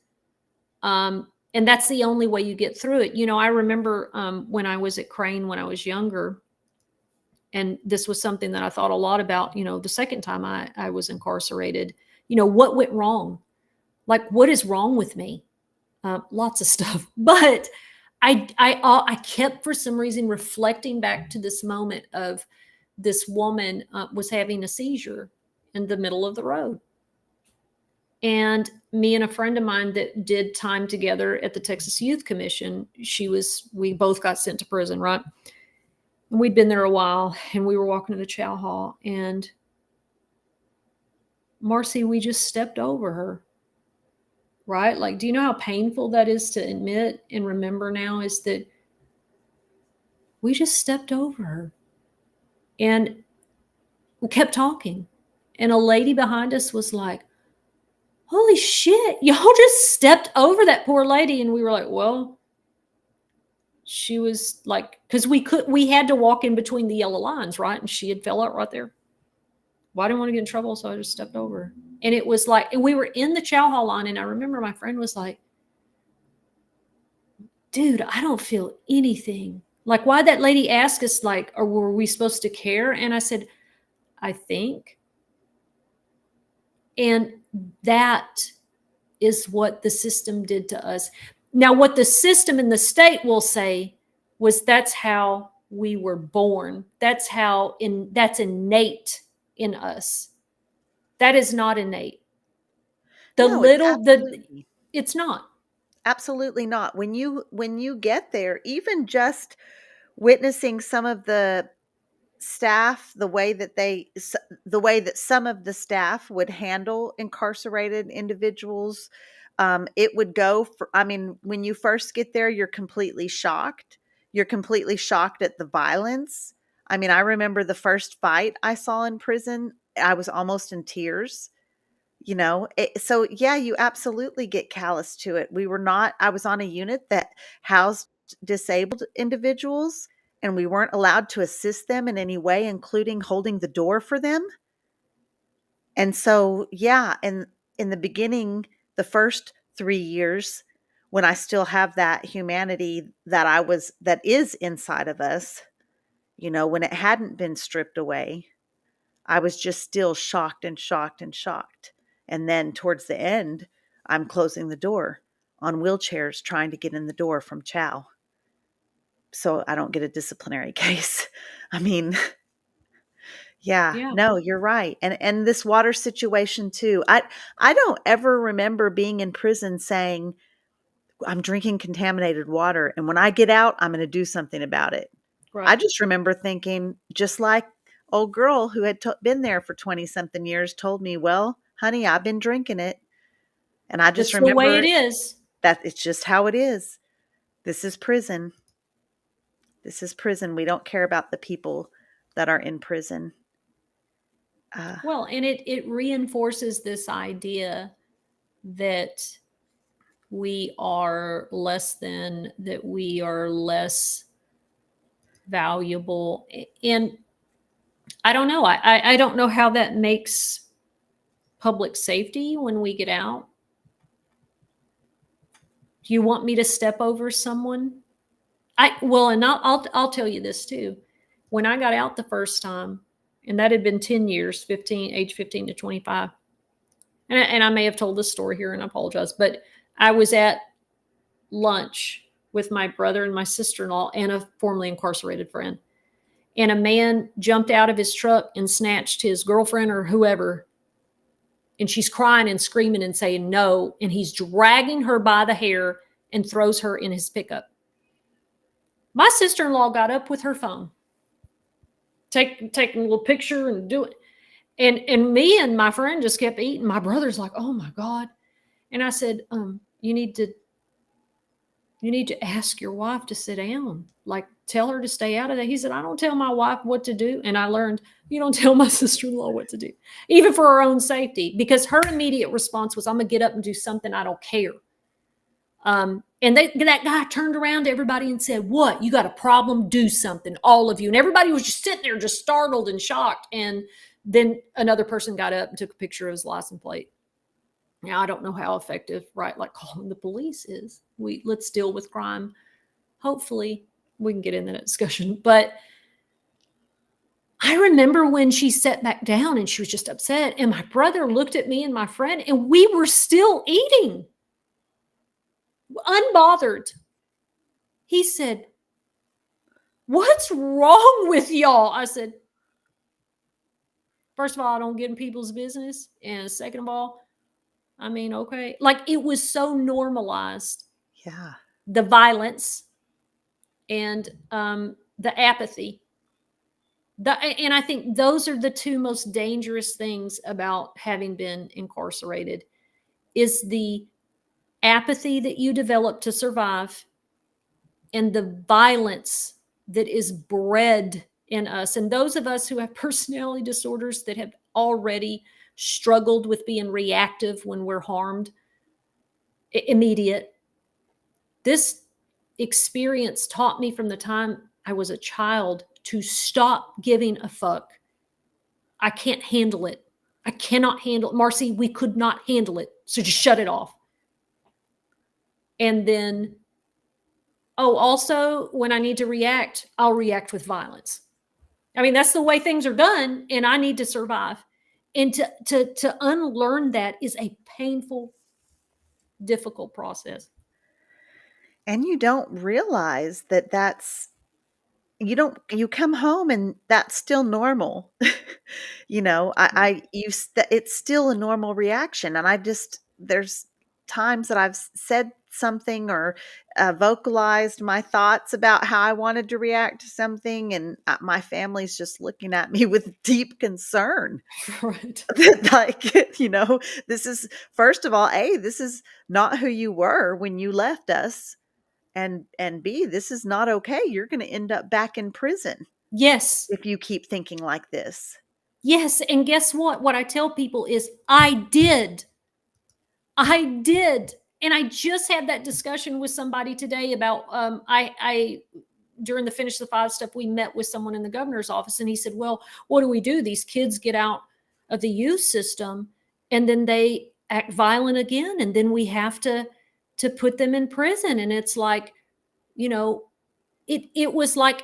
And that's the only way you get through it. I remember when I was at Crane when I was younger, and this was something that I thought a lot about, the second time I was incarcerated, what went wrong? Like, what is wrong with me? Lots of stuff. But I kept, for some reason, reflecting back to this moment of this woman was having a seizure in the middle of the road. And me and a friend of mine that did time together at the Texas Youth Commission, we both got sent to prison, right? And we'd been there a while, and we were walking to the chow hall, and Marcy, we just stepped over her, right? Like, do you know how painful that is to admit and remember now, is that we just stepped over her and we kept talking. And a lady behind us was like, holy shit, y'all just stepped over that poor lady. And we were like, well, she was like, because we had to walk in between the yellow lines, right? And she had fell out right there. Well, I didn't want to get in trouble, so I just stepped over her. And it was like, and we were in the chow hall line, and I remember my friend was like, dude, I don't feel anything. Like, why'd that lady ask us, like, or were we supposed to care? And I said, I think. And that is what the system did to us. Now, what the system and the state will say was that's how we were born. That's innate in us. That is not innate. It's not. Absolutely not. When you get there, even just witnessing some of the staff, the way that some of the staff would handle incarcerated individuals, it would go for, I mean, when you first get there, you're completely shocked. You're completely shocked at the violence. I mean, I remember the first fight I saw in prison, I was almost in tears. So yeah, you absolutely get callous to it. I was on a unit that housed disabled individuals, and we weren't allowed to assist them in any way, including holding the door for them. And so, yeah, in the beginning, the first 3 years, when I still have that humanity that is inside of us, when it hadn't been stripped away, I was just still shocked and shocked and shocked. And then towards the end, I'm closing the door on wheelchairs, trying to get in the door from chow, so I don't get a disciplinary case. I mean, yeah, Yeah. no, you're right. And this water situation too. I don't ever remember being in prison saying, I'm drinking contaminated water, and when I get out, I'm going to do something about it. Right. I just remember thinking, just like old girl who had been there for 20 something years told me, well, honey, I've been drinking it. And I just That's the way remember it is. that it's just how it is. This is prison. This is prison. We don't care about the people that are in prison. Well, and it reinforces this idea that we are less than, that we are less valuable. And I don't know. I don't know how that makes public safety when we get out. Do you want me to step over someone? And I'll tell you this too. When I got out the first time, and that had been 10 years, age 15 to 25. And I may have told this story here, and I apologize, but I was at lunch with my brother and my sister-in-law and a formerly incarcerated friend. And a man jumped out of his truck and snatched his girlfriend or whoever. And she's crying and screaming and saying no. And he's dragging her by the hair and throws her in his pickup. My sister-in-law got up with her phone, taking a little picture and do it. And me and my friend just kept eating. My brother's like, oh my God. And I said, you need to ask your wife to sit down. Like, tell her to stay out of that. He said, I don't tell my wife what to do. And I learned, you don't tell my sister-in-law what to do, even for her own safety, because her immediate response was, I'm going to get up and do something. I don't care. And that guy turned around to everybody and said, what? You got a problem? Do something, all of you. And everybody was just sitting there, just startled and shocked. And then another person got up and took a picture of his license plate. Now, I don't know how effective, right, like calling the police is. Let's deal with crime. Hopefully we can get into that discussion. But I remember when she sat back down and she was just upset. And my brother looked at me and my friend, and we were still eating. Unbothered. He said, what's wrong with y'all? I said, First of all, I don't get in people's business. And second of all, I mean, okay. Like it was so normalized, Yeah. the violence and the apathy. And I think those are the two most dangerous things about having been incarcerated is the apathy that you develop to survive and the violence that is bred in us. And those of us who have personality disorders that have already struggled with being reactive when we're harmed, immediate. This experience taught me from the time I was a child to stop giving a fuck. I can't handle it. I cannot handle it. Marci, we could not handle it. So just shut it off. And then, oh, also when I need to react, I'll react with violence. I mean, that's the way things are done, and I need to survive. And to unlearn that is a painful, difficult process. And you don't realize that you come home and that's still normal. It's still a normal reaction. And there's times that I've said something or vocalized my thoughts about how I wanted to react to something. And my family's just looking at me with deep concern. Right. Like, this is, first of all, this is not who you were when you left us. And B, this is not okay. You're going to end up back in prison Yes. if you keep thinking like this. Yes. And guess what? What I tell people is I did. And I just had that discussion with somebody today about, I during the Finish the Five stuff, we met with someone in the governor's office and he said, well, what do we do? These kids get out of the youth system and then they act violent again. And then we have to put them in prison. And it's like, it was like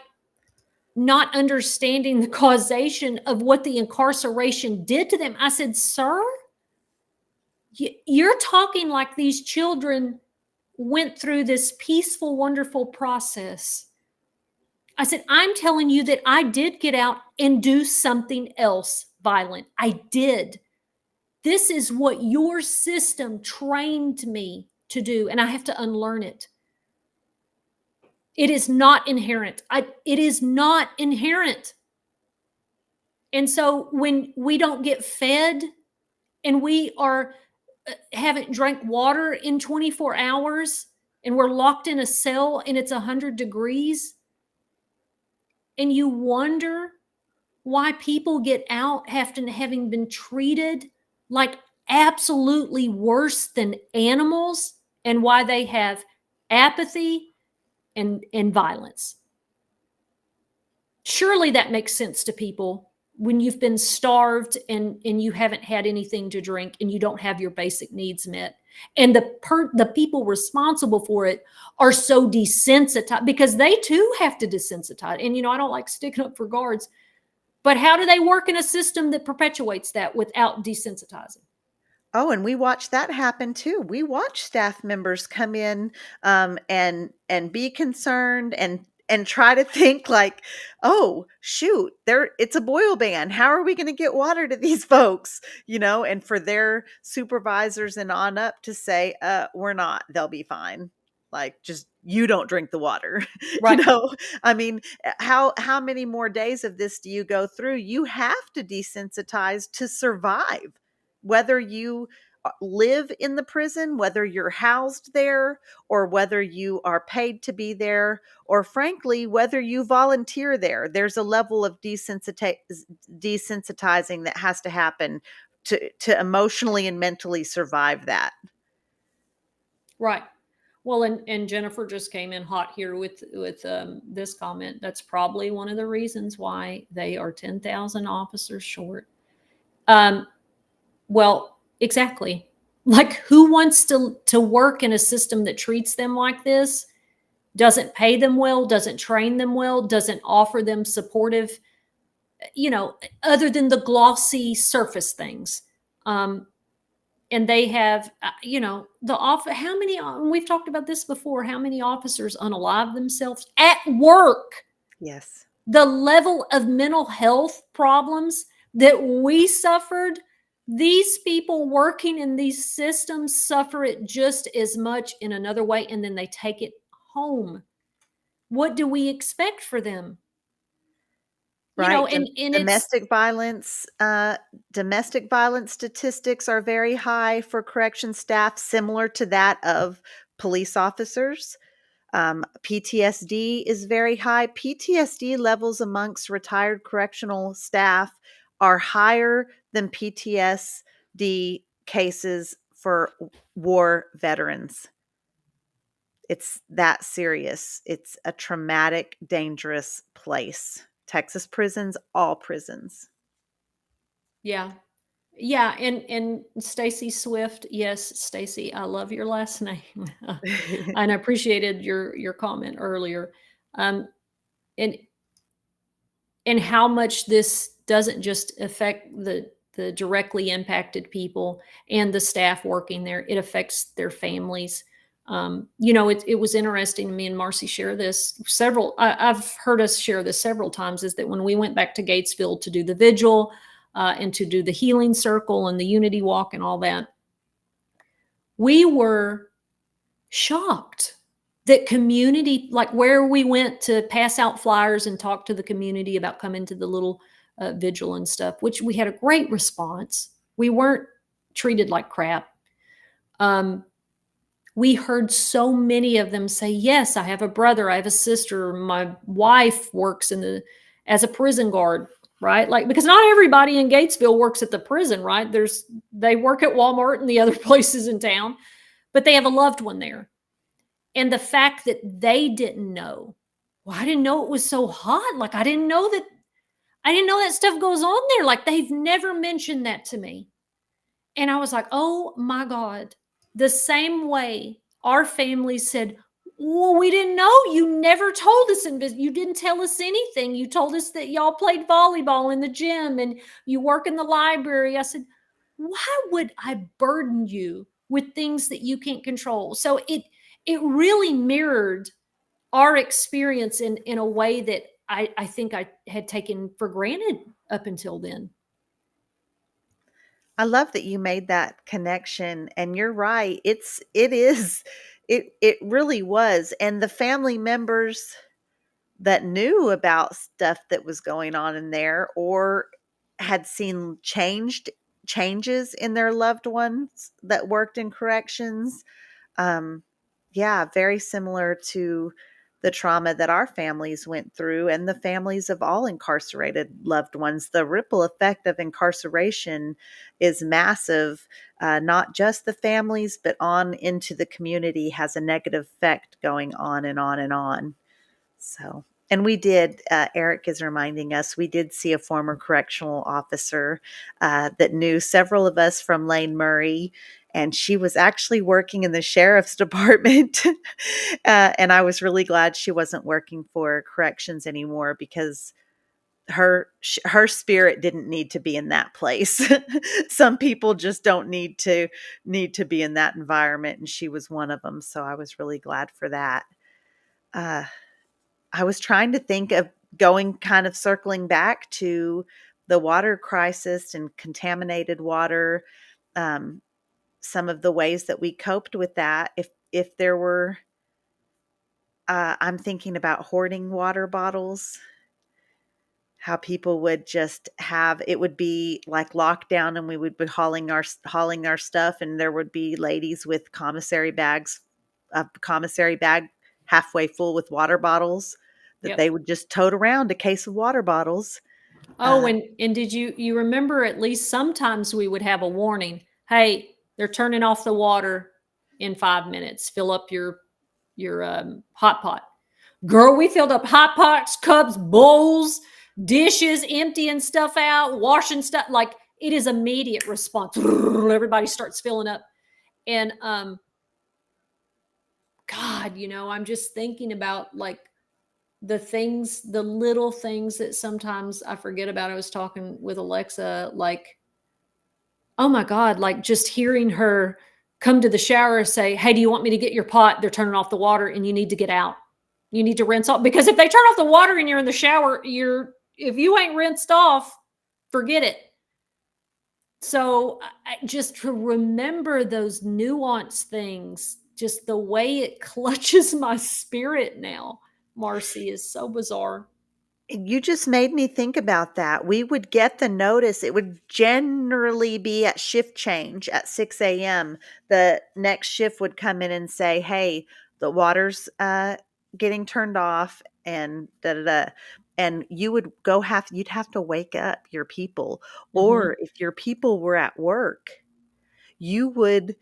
not understanding the causation of what the incarceration did to them. I said, sir, you're talking like these children went through this peaceful, wonderful process. I said, I'm telling you that I did get out and do something else violent. I did. This is what your system trained me to do, and I have to unlearn it. It is not inherent. It is not inherent. And so when we don't get fed and we haven't drank water in 24 hours and we're locked in a cell and it's 100 degrees and you wonder why people get out having been treated like absolutely worse than animals and why they have apathy and violence. Surely that makes sense to people when you've been starved and you haven't had anything to drink and you don't have your basic needs met. And the people responsible for it are so desensitized because they too have to desensitize. And, I don't like sticking up for guards, but how do they work in a system that perpetuates that without desensitizing? Oh, and we watch that happen too. We watch staff members come in and be concerned and try to think like, oh, shoot, it's a boil ban. How are we going to get water to these folks? And for their supervisors and on up to say, we're not, they'll be fine. Like, just, you don't drink the water. Right. I mean, how many more days of this do you go through? You have to desensitize to survive. Whether you live in the prison, whether you're housed there, or whether you are paid to be there, or frankly, whether you volunteer there, there's a level of desensitizing that has to happen to emotionally and mentally survive that. Right. Well, and Jennifer just came in hot here with this comment. That's probably one of the reasons why they are 10,000 officers short. Well, exactly. Like, who wants to work in a system that treats them like this, doesn't pay them well, doesn't train them well, doesn't offer them supportive, other than the glossy surface things. And they have, how many, we've talked about this before, how many officers unalive themselves at work? Yes. The level of mental health problems that we suffered, these people working in these systems suffer it just as much in another way, and then they take it home. What do we expect for them? You know, Right, and it's domestic violence statistics are very high for correction staff, similar to that of police officers. PTSD is very high. PTSD levels amongst retired correctional staff are higher than PTSD cases for war veterans. It's that serious. It's a traumatic, dangerous place. Texas prisons, all prisons. yeah. Yeah, and Stacy Swift, yes, Stacy, I love your last name. And I appreciated your comment earlier. Um, and and how much this doesn't just affect the directly impacted people and the staff working there, it affects their families. You know, it was interesting to me and Marcy share this I've heard us share this several times, is that when we went back to Gatesville to do the vigil and to do the healing circle and the unity walk and all that, we were shocked that community, like where we went to pass out flyers and talk to the community about coming to the little vigil and stuff, which we had a great response. We weren't treated like crap. We heard so many of them say, yes, I have a brother, I have a sister, my wife works as a prison guard, right? Like, because not everybody in Gatesville works at the prison, right? They work at Walmart and the other places in town, but they have a loved one there. And the fact that they didn't know, well, I didn't know it was so hot. Like, I didn't know that stuff goes on there. Like, they've never mentioned that to me. And I was like, oh my God. The same way our family said, well, we didn't know. You never told us. You didn't tell us anything. You told us that y'all played volleyball in the gym and you work in the library. I said, why would I burden you with things that you can't control? So it really mirrored our experience in a way that I think I had taken for granted up until then. I love that you made that connection, and you're right. It really was. And the family members that knew about stuff that was going on in there or had seen changes in their loved ones that worked in corrections. Yeah, very similar to the trauma that our families went through and the families of all incarcerated loved ones. The ripple effect of incarceration is massive. Not just the families, but on into the community has a negative effect going on and on and on. So, and we did, Eric is reminding us, we did see a former correctional officer that knew several of us from Lane Murray, and she was actually working in the sheriff's department. And I was really glad she wasn't working for corrections anymore because her spirit didn't need to be in that place. Some people just don't need to be in that environment, and she was one of them. So I was really glad for that. I was trying to think of going kind of circling back to the water crisis and contaminated water, some of the ways that we coped with that. If there were, I'm thinking about hoarding water bottles, how people would just have, it would be like lockdown and we would be hauling our stuff, and there would be ladies with a commissary bag halfway full with water bottles that Yep. they would just tote around a case of water bottles. Oh, and did you remember, at least sometimes we would have a warning. Hey, they're turning off the water in 5 minutes. Fill up your hot pot. Girl, we filled up hot pots, cups, bowls, dishes, emptying stuff out, washing stuff. Like, it is immediate response. Everybody starts filling up. And God, I'm just thinking about like the little things that sometimes I forget about. I was talking with Alexa, like, oh my God, like just hearing her come to the shower, say, hey, do you want me to get your pot? They're turning off the water and you need to get out. You need to rinse off, because if they turn off the water and you're in the shower, if you ain't rinsed off, forget it. So just to remember those nuanced things, just the way it clutches my spirit now, Marcy, is so bizarre. You just made me think about that. We would get the notice. It would generally be at shift change at 6 a.m. The next shift would come in and say, hey, the water's getting turned off and da da da. And you'd have to wake up your people. Mm-hmm. Or if your people were at work, you would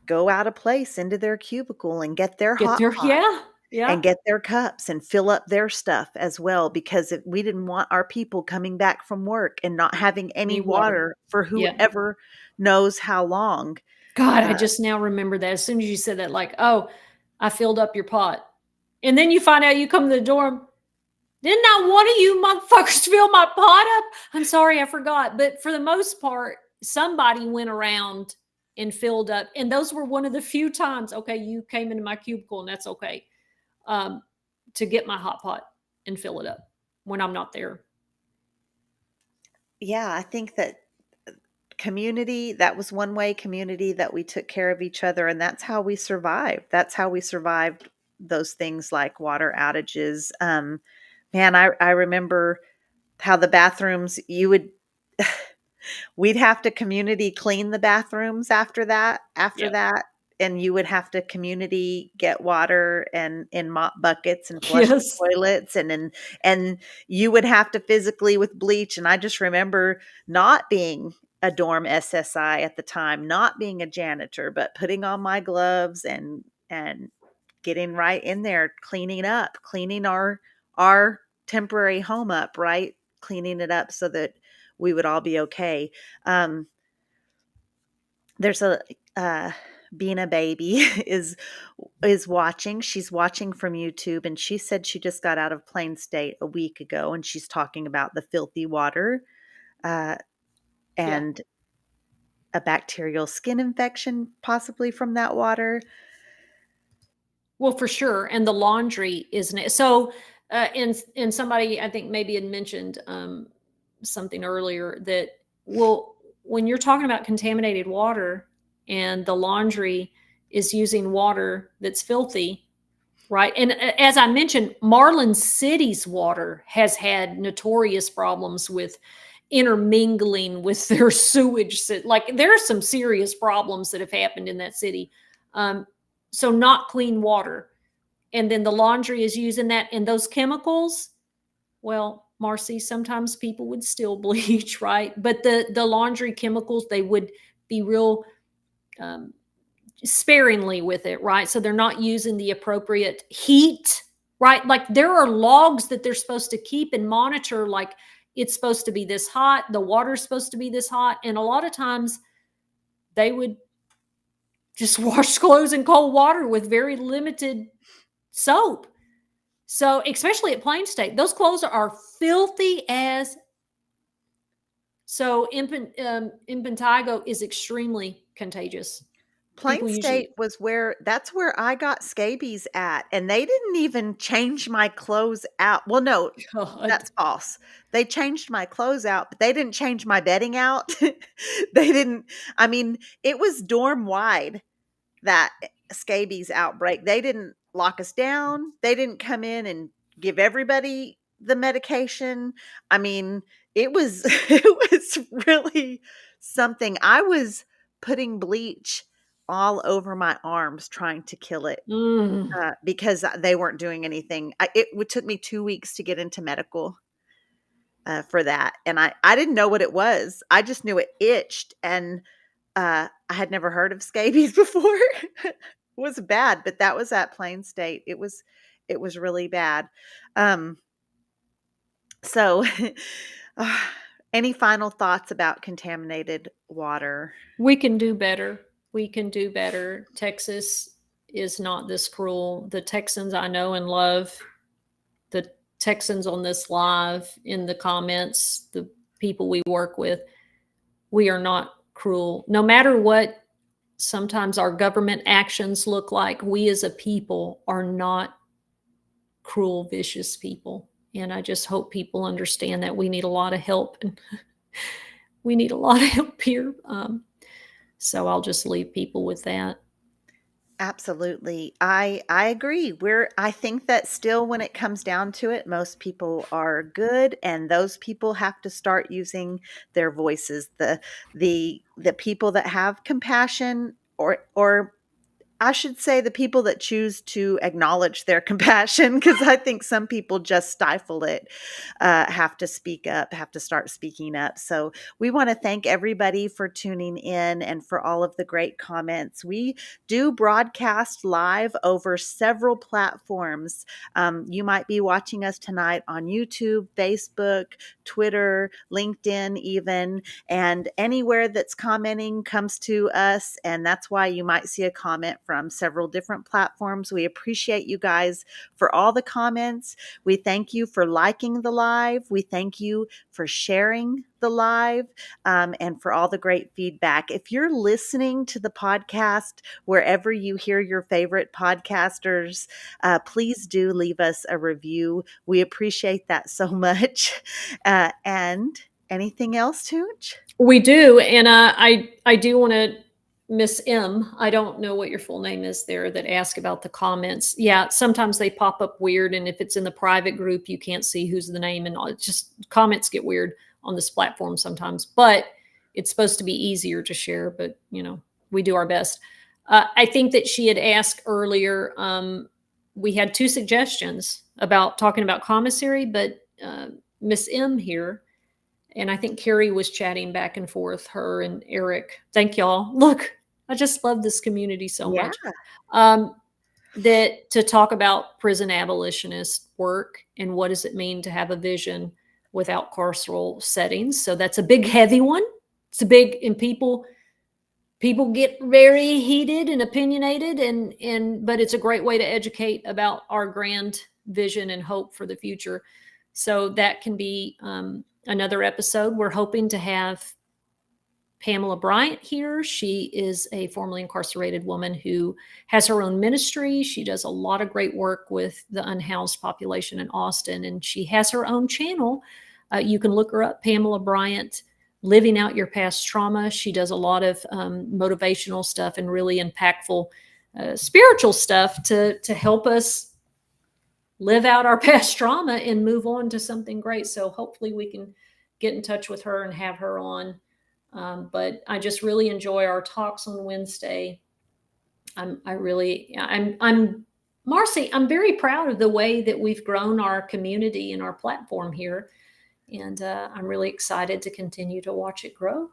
go out of place into their cubicle and get their Get hot there. pot Yeah. Yeah. and get their cups and fill up their stuff as well, because we didn't want our people coming back from work and not having any Need water. water for Yeah. whoever knows how long. God, I Uh, just now remember that. As soon as you said that, like, oh, I filled up your pot. And then you find out you come to the dorm. Didn't not one of you motherfuckers fill my pot up? I'm sorry, I forgot. But for the most part, somebody went around and filled up. And those were one of the few times, okay, you came into my cubicle and that's okay, to get my hot pot and fill it up when I'm not there. yeah, I think that community, that was one way, community, that we took care of each other, and that's how we survived. That's how we survived those things like water outages. Man, I remember how the bathrooms, we'd have to community clean the bathrooms after Yep. that, and you would have to community get water and in mop buckets and flush the Yes. toilets, and you would have to physically with bleach. And I just remember not being a dorm SSI at the time, not being a janitor, but putting on my gloves and getting right in there, cleaning our temporary home up, right? Cleaning it up so that we would all be okay. Um, there's a Bina baby is watching. She's watching from YouTube, and she said she just got out of Plain State a week ago, and she's talking about the filthy water uh, Yeah. and a bacterial skin infection possibly from that water. Well, for sure, and the laundry isn't it? So, and somebody I think maybe had mentioned something earlier that, well, when you're talking about contaminated water and the laundry is using water that's filthy, right? And as I mentioned, Marlin City's water has had notorious problems with intermingling with their sewage. Like there are some serious problems that have happened in that city. Um, so not clean water. And then the laundry is using that, and those chemicals, well, Marcy, sometimes people would still bleach, right? But the laundry chemicals, they would be real um, sparingly with it, right? So they're not using the appropriate heat, right? Like there are logs that they're supposed to keep and monitor, like it's supposed to be this hot, the water's supposed to be this hot. And a lot of times they would just wash clothes in cold water with very limited soap. So, especially at Plain State, those clothes are filthy as. So, impetigo is extremely contagious. Plain People State usually, was that's where I got scabies at, and they didn't even change my clothes out. Well, no, God, that's false. They changed my clothes out, but they didn't change my bedding out. They didn't, I mean, it was dorm wide, that scabies outbreak. They didn't lock us down. They didn't come in and give everybody the medication. I mean, it was it was really something. I was putting bleach all over my arms trying to kill it mm, because they weren't doing anything. Took me 2 weeks to get into medical for that, and I didn't know what it was. I just knew it itched, and I had never heard of scabies before. It was bad, but that was at Plain State. It was really bad. Um, so, uh, any final thoughts about contaminated water? we can do better. We can do better. Texas is not this cruel. The Texans I know and love, the Texans on this live, in the comments, the people we work with, we are not cruel. No matter what sometimes our government actions look like, we as a people are not cruel, vicious people. And I just hope people understand that we need a lot of help. And we need a lot of help here. So I'll just leave people with that. Absolutely. I agree. I think that still when it comes down to it, most people are good, and those people have to start using their voices. The people that have compassion, or I should say the people that choose to acknowledge their compassion, because I think some people just stifle it, have to speak up, have to start speaking up. So we want to thank everybody for tuning in and for all of the great comments. We do broadcast live over several platforms. You might be watching us tonight on YouTube, Facebook, Twitter, LinkedIn, even, and anywhere that's commenting comes to us. And that's why you might see a comment from several different platforms. We appreciate you guys for all the comments. We thank you for liking the live. We thank you for sharing the live, and for all the great feedback. If you're listening to the podcast wherever you hear your favorite podcasters, please do leave us a review. We appreciate that so much. And anything else, Toonche? We do. And I do want to, Miss M, I don't know what your full name is there, that ask about the comments. Yeah, sometimes they pop up weird. And if it's in the private group, you can't see who's the name, and all. It's just comments get weird on this platform sometimes. But it's supposed to be easier to share. But, we do our best. I think that she had asked earlier, we had 2 suggestions about talking about commissary, but Miss M here, and I think Carrie was chatting back and forth, her and Eric. Thank y'all. Look, I just love this community so much. That to talk about prison abolitionist work and what does it mean to have a vision without carceral settings. So that's a big, heavy one. It's a big, and people get very heated and opinionated, but it's a great way to educate about our grand vision and hope for the future. So that can be another episode. We're hoping to have Pamela Bryant here. She is a formerly incarcerated woman who has her own ministry. She does a lot of great work with the unhoused population in Austin, and she has her own channel. You can look her up, Pamela Bryant, Living Out Your Past Trauma. She does a lot of motivational stuff and really impactful spiritual stuff to help us live out our past trauma and move on to something great. So hopefully we can get in touch with her and have her on. But I just really enjoy our talks on Wednesday. I'm Marci, I'm very proud of the way that we've grown our community and our platform here. And I'm really excited to continue to watch it grow.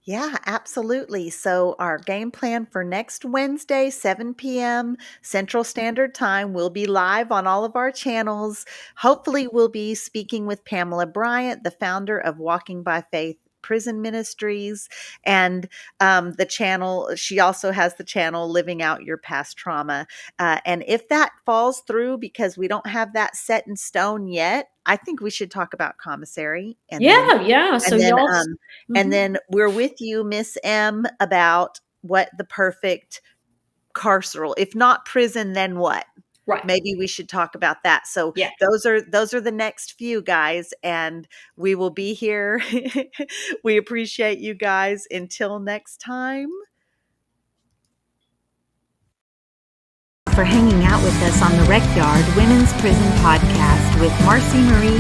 Yeah, absolutely. So our game plan for next Wednesday, 7 p.m. Central Standard Time, will be live on all of our channels. Hopefully we'll be speaking with Pamela Bryant, the founder of Walking by Faith Prison Ministries, and the channel. She also has the channel Living Out Your Past Trauma. And if that falls through, because we don't have that set in stone yet, I think we should talk about commissary. And then we're with you, Miss M, about what the perfect carceral, if not prison, then what? Right. Maybe we should talk about that. So yeah, those are the next few, guys, and we will be here. We appreciate you guys. Until next time. For hanging out with us on the Recyard Women's Prison Podcast with Marci Marie